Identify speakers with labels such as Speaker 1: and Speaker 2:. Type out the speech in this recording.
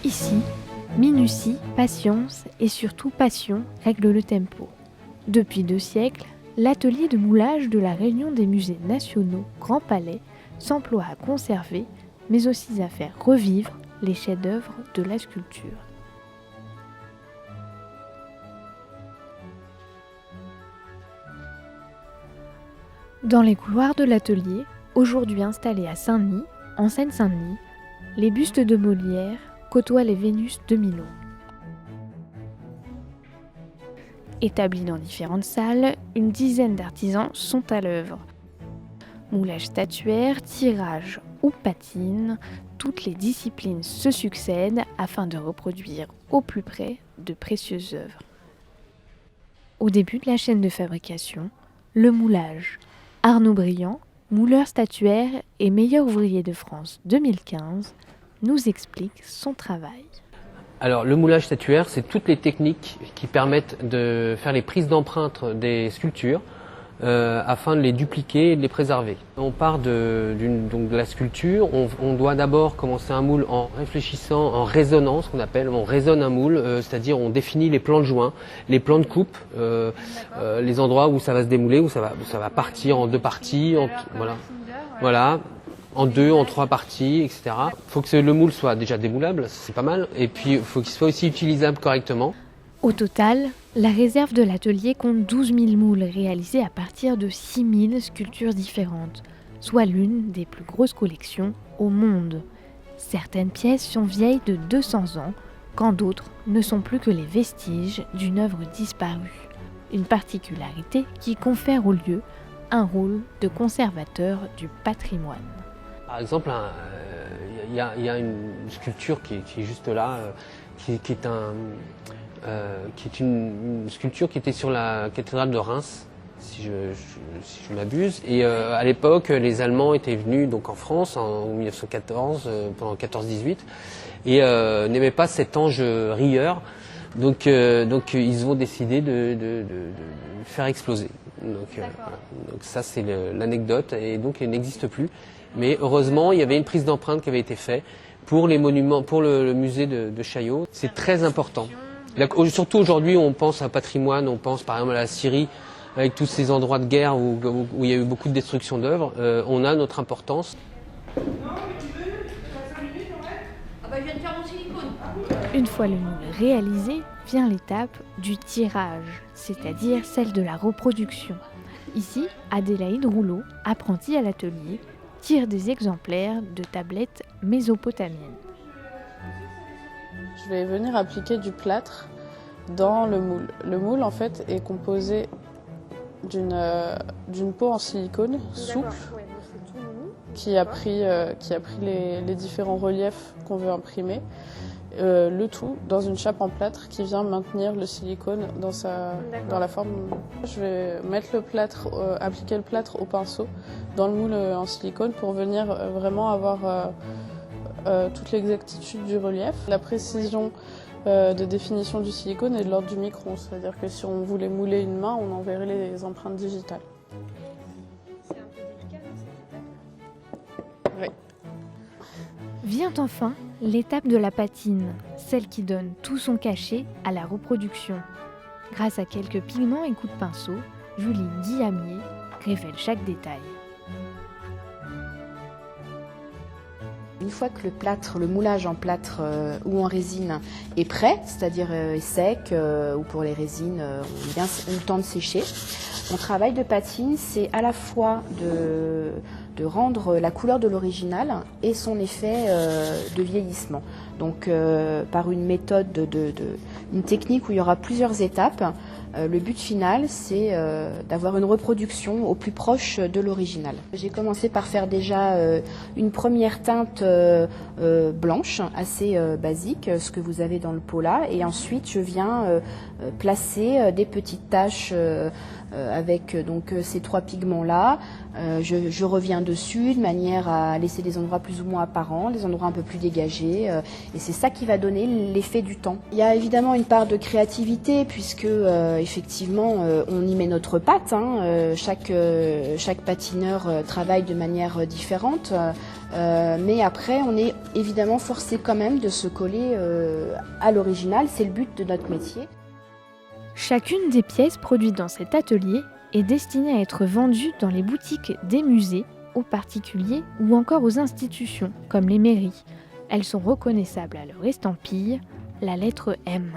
Speaker 1: Ici, minutie, patience et surtout passion règlent le tempo. Depuis 2 siècles, l'atelier de moulage de la Réunion des musées nationaux Grand Palais s'emploie à conserver, mais aussi à faire revivre les chefs-d'œuvre de la sculpture. Dans les couloirs de l'atelier, aujourd'hui installé à Saint-Denis, en Seine-Saint-Denis, les bustes de Molière côtoient les Vénus de Milo. Établis dans différentes salles, une dizaine d'artisans sont à l'œuvre. Moulage statuaire, tirage ou patine, toutes les disciplines se succèdent afin de reproduire au plus près de précieuses œuvres. Au début de la chaîne de fabrication, le moulage. Arnaud Briand, mouleur statuaire et meilleur ouvrier de France 2015, nous explique son travail.
Speaker 2: Alors le moulage statuaire, c'est toutes les techniques qui permettent de faire les prises d'empreintes des sculptures afin de les dupliquer et de les préserver. On part de la sculpture, on doit d'abord commencer un moule en réfléchissant en résonance, qu'on appelle, on résonne un moule, c'est-à-dire on définit les plans de joint, les plans de coupe, les endroits où ça va se démouler, où ça va partir en 2 parties, voilà. En 2, en 3 parties, etc. Il faut que le moule soit déjà démoulable, c'est pas mal, et puis il faut qu'il soit aussi utilisable correctement.
Speaker 1: Au total, la réserve de l'atelier compte 12 000 moules réalisés à partir de 6 000 sculptures différentes, soit l'une des plus grosses collections au monde. Certaines pièces sont vieilles de 200 ans, quand d'autres ne sont plus que les vestiges d'une œuvre disparue. Une particularité qui confère au lieu un rôle de conservateur du patrimoine.
Speaker 2: Par exemple, il y a une sculpture qui est juste là, qui est une sculpture qui était sur la cathédrale de Reims, si je m'abuse. Et à l'époque, les Allemands étaient venus donc en France en 1914, pendant 14-18, et n'aimaient pas cet ange rieur. Donc ils ont décidé de faire exploser. Donc ça c'est l'anecdote, et donc il n'existe plus. Mais heureusement, il y avait une prise d'empreinte qui avait été faite pour les monuments, pour le musée de Chaillot. C'est très important. Surtout aujourd'hui, on pense à patrimoine, on pense par exemple à la Syrie, avec tous ces endroits de guerre où il y a eu beaucoup de destruction d'œuvres. On a notre importance.
Speaker 1: Une fois le moule réalisé, vient l'étape du tirage, c'est-à-dire celle de la reproduction. Ici, Adélaïde Rouleau, apprentie à l'atelier, tire des exemplaires de tablettes mésopotamiennes.
Speaker 3: Je vais venir appliquer du plâtre dans le moule. Le moule en fait est composé d'une peau en silicone souple qui a pris les différents reliefs qu'on veut imprimer. Le tout dans une chape en plâtre qui vient maintenir le silicone dans la forme. Je vais mettre le plâtre, appliquer le plâtre au pinceau dans le moule en silicone pour venir vraiment avoir toute l'exactitude du relief. La précision de définition du silicone est de l'ordre du micron, c'est-à-dire que si on voulait mouler une main, on enverrait les empreintes digitales.
Speaker 4: C'est un peu délicat, non, cette étape ?
Speaker 3: Oui.
Speaker 1: Vient enfin l'étape de la patine, celle qui donne tout son cachet à la reproduction. Grâce à quelques pigments et coups de pinceau, Julie Guillamier révèle chaque détail.
Speaker 5: Une fois que le moulage en plâtre ou en résine est prêt, c'est-à-dire est sec, ou pour les résines, on a bien le temps de sécher, mon travail de patine, c'est à la fois de rendre la couleur de l'original et son effet de vieillissement. Donc par une méthode, une technique où il y aura plusieurs étapes, Le but final, c'est d'avoir une reproduction au plus proche de l'original. J'ai commencé par faire déjà une première teinte blanche, assez basique, ce que vous avez dans le pot là, et ensuite je viens placer des petites taches avec donc ces 3 pigments-là. Je reviens dessus de manière à laisser des endroits plus ou moins apparents, des endroits un peu plus dégagés, et c'est ça qui va donner l'effet du temps. Il y a évidemment une part de créativité puisque effectivement on y met notre patte, hein. Chaque patineur travaille de manière différente, mais après on est évidemment forcé quand même de se coller à l'original, c'est le but de notre métier.
Speaker 1: Chacune des pièces produites dans cet atelier est destinée à être vendue dans les boutiques des musées, aux particuliers ou encore aux institutions, comme les mairies. Elles sont reconnaissables à leur estampille, la lettre M.